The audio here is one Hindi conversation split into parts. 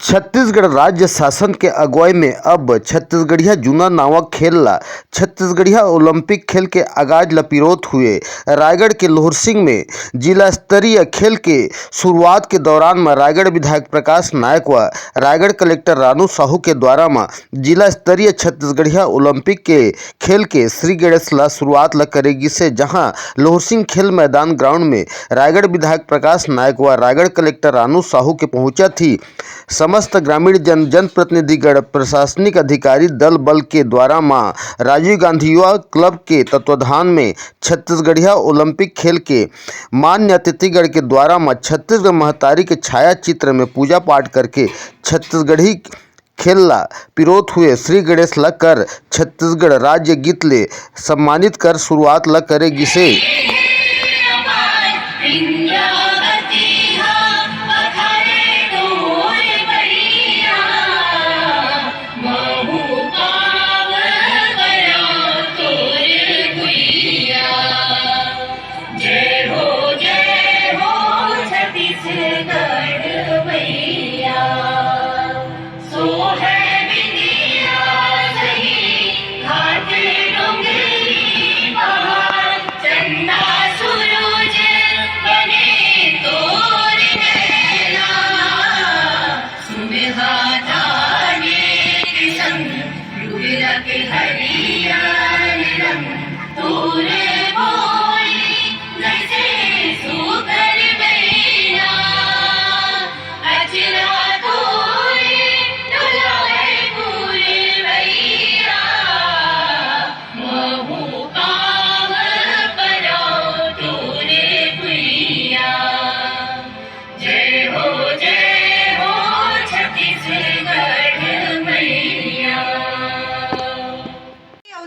छत्तीसगढ़ राज्य शासन के अगुवाई में अब छत्तीसगढ़िया जूना नावा खेल ला छत्तीसगढ़िया ओलंपिक खेल के आगाज ला पिरोत हुए रायगढ़ के लोहरसिंह में जिला स्तरीय खेल के शुरुआत के दौरान में रायगढ़ विधायक प्रकाश नायक व रायगढ़ कलेक्टर रानू साहू के द्वारा में जिला स्तरीय छत्तीसगढ़िया ओलंपिक के खेल के श्री गणेश ला शुरुआत ला करेगी से जहां लोहरसिंह खेल मैदान ग्राउंड में रायगढ़ विधायक प्रकाश नायक व रायगढ़ कलेक्टर रानू साहू के पहुंचा थी। समस्त ग्रामीण जनप्रतिनिधिगण प्रशासनिक अधिकारी दल बल के द्वारा मां राजीव गांधी युवा क्लब के तत्वाधान में छत्तीसगढ़िया ओलंपिक खेल के मान्य अतिथिगण के द्वारा मां छत्तीसगढ़ महतारी के छाया चित्र में पूजा पाठ करके छत्तीसगढ़ी खेल ला पिरोत हुए श्री गणेश ला कर छत्तीसगढ़ राज्य गीत ले सम्मानित कर शुरुआत ला करेगी से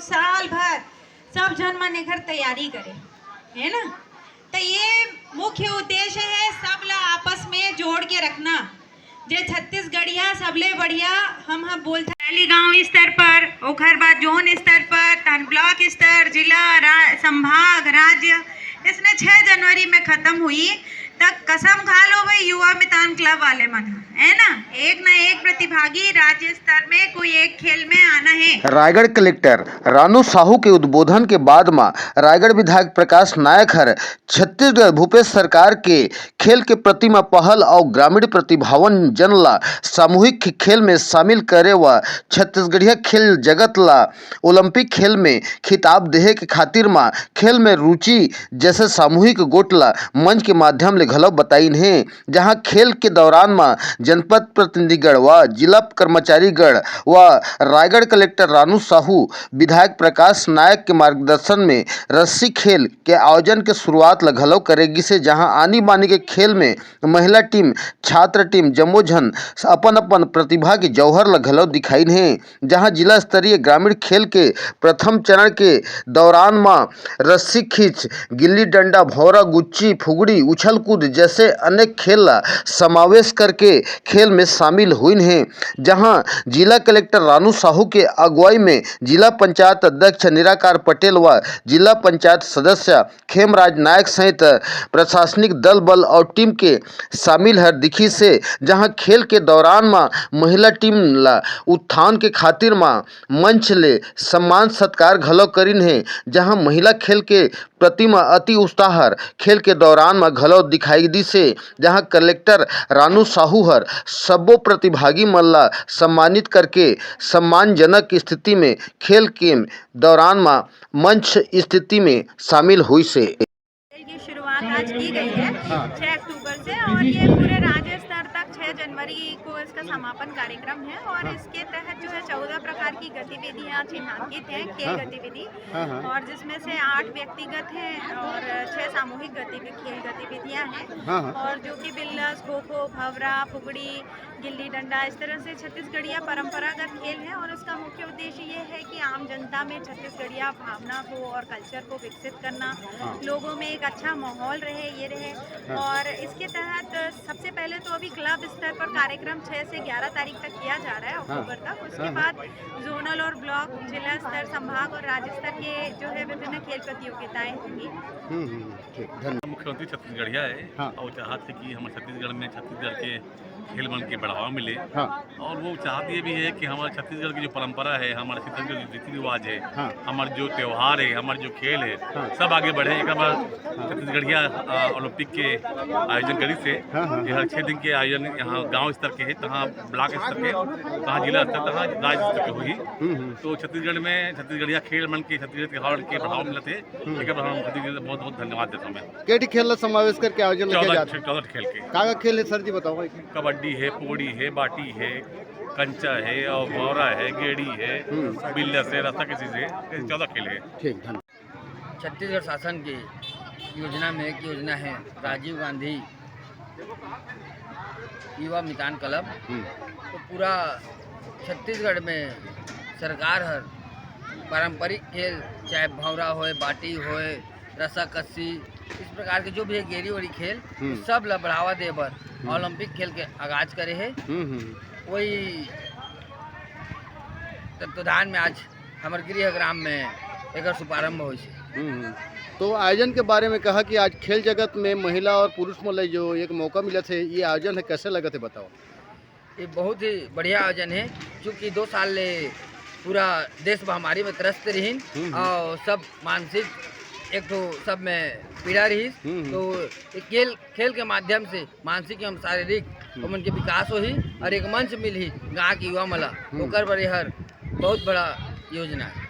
साल भर सब जन मन एकर तैयारी करे है ना। तो ये मुख्य उद्देश्य है सब ला आपस में जोड़ के रखना जे छत्तीसगढ़िया सबले बढ़िया हम बोलते पहली गांव स्तर पर ओखर बाद जोन स्तर पर तन ब्लॉक स्तर जिला संभाग राज्य इसने 6 जनवरी में खत्म हुई तक कसम खा लो भाई युवा मितान क्लब वाले मन है ना एक प्रतिभागी राज्य स्तर में कोई एक खेल में आना है। रायगढ़ कलेक्टर रानू साहू के उद्बोधन के बाद में रायगढ़ विधायक प्रकाश नायक हर छत्तीसगढ़ भूपेश सरकार के खेल के प्रति में पहल और ग्रामीण प्रतिभावन जन ला सामूहिक खेल में शामिल करे व छत्तीसगढ़िया खेल जगत ला ओलंपिक खेल में खिताब देहे के खातिर में खेल में रुचि जैसे सामूहिक गोट ला मंच के माध्यम घलो बताइन है। जहां खेल के दौरान में जनपद प्रतिनिधिगण व जिला कर्मचारीगण व रायगढ़ कलेक्टर रानू साहू विधायक प्रकाश नायक के मार्गदर्शन में रस्सी खेल के आयोजन के शुरुआत घलो करेगी से जहां आनी बानी के खेल में महिला टीम छात्र टीम जम्मो झन अपन अपन प्रतिभा के जौहर घलो दिखाइन है। जहां जिला स्तरीय ग्रामीण खेल के प्रथम चरण के दौरान में रस्सी खींच गिल्ली डंडा भौरा गुच्ची फुगड़ी उछल कूद जैसे अनेक खेल समावेश करके खेल में शामिल हुई हैं। जहां जिला कलेक्टर रानू साहू के अगुवाई में जिला पंचायत अध्यक्ष निराकार पटेल व जिला पंचायत सदस्य खेमराज नायक सहित प्रशासनिक दल बल और टीम के शामिल है दिखी से जहां खेल के दौरान में महिला टीम ला उत्थान के खातिर में मंच ले सम्मान सत्कार घलो करिन है। जहां महिला खेल के प्रति में अति उत्साह खेल के दौरान में घलो दिखाई दी से जहां कलेक्टर रानू साहू हर सबो प्रतिभागी मन ला सम्मानित करके सम्मानजनक स्थिति में खेल के दौरान में मंच स्थिति में शामिल हुई से की शुरुआत आज की गई है 6 अक्टूबर से और ये पूरे राज्य स्तर तक 6 जनवरी को इसका समापन कार्यक्रम है और इसके तहत जो है 14 प्रकार की गतिविधियां चिन्हांकित हैं खेल गतिविधि और जिसमें से 8 व्यक्तिगत हैं और 6 सामूहिक खेल गतिविधियां हैं और जो कि बिल्लस खो खो भवरा फुगड़ी गिल्ली डंडा इस तरह से छत्तीसगढ़िया परंपरागत खेल है और इसका मुख्य उद्देश्य ये है कि आम जनता में छत्तीसगढ़िया भावना को और कल्चर को विकसित करना, लोगों में एक अच्छा माहौल रहे ये रहे और इसके तहत सबसे पहले तो अभी क्लब स्तर स्तर पर कार्यक्रम 6 से 11 तारीख तक किया जा रहा है, अक्टूबर तक। उसके बाद जोनल और ब्लॉक, जिला स्तर, संभाग और राज्य स्तर के जो है विभिन्न खेल प्रतियोगिताएं होंगी। ठीक, धन्यवाद। मुख्यमंत्री छत्तीसगढ़िया है हाँ। और चाहते कि हमारे छत्तीसगढ़ में छत्तीसगढ़ के खेल मन के बढ़ावा मिले। हाँ। और वो चाहती ये भी है कि हमारे छत्तीसगढ़ की जो परंपरा है, हमारे छत्तीसगढ़ के रीति रिवाज है, हाँ। हमारे जो त्यौहार है, हमारे जो खेल है, हाँ। सब आगे बढ़े। एक बार छत्तीसगढ़िया ओलंपिक के आयोजन करी से हाँ। ये हर 6 दिन के आयोजन यहाँ गांव स्तर के है, तहाँ ब्लॉक स्तर के, तहाँ जिला स्तर, तहाँ राज्य स्तर के हुई। तो छत्तीसगढ़ में छत्तीसगढ़िया खेल मन के छत्तीसगढ़ त्यौहार के बढ़ावा मिलते हैं। एक बार हम छत्तीसगढ़ बहुत बहुत धन्यवाद देता हूँ मैं। केटी खेल ला समावेश करके आयोजन किया जाता है। 14 खेल के का खेल है सर जी बताओ। कबड्डी है, पौड़ी है, बाटी है, कंचा है और भौरा है, गेड़ी है, बिल्लस है, रस्सा किसी से 14 खेल है। ठीक, धन्यवाद। छत्तीसगढ़ शासन की योजना में एक योजना है राजीव गांधी युवा मितान क्लब। तो पूरा छत्तीसगढ़ में सरकार हर पारंपरिक खेल, चाहे भौरा होए, बाटी होए, रस्सा कस्सी, इस प्रकार के जो भी है गेरी वड़ी खेल, सब ला बढ़ावा दे बर ओलंपिक खेल के आगाज करे है। वही तत्वधान में आज हमारे गृह ग्राम में एक शुभारंभ हो। तो आयोजन के बारे में कहा कि आज खेल जगत में महिला और पुरुष में जो एक मौका मिला थे, ये आयोजन है कैसे लगा थे बताओ। ये बहुत ही बढ़िया आयोजन है, क्योंकि 2 साल ले पूरा देश महामारी में त्रस्त रही और सब मानसिक एक तो सब में पीड़ा रही। तो खेल के माध्यम से मानसिक एवं शारीरिक उनके विकास हो ही और एक मंच मिल ही गाँव के युवा मला ओकर बर हर बहुत बड़ा योजना है।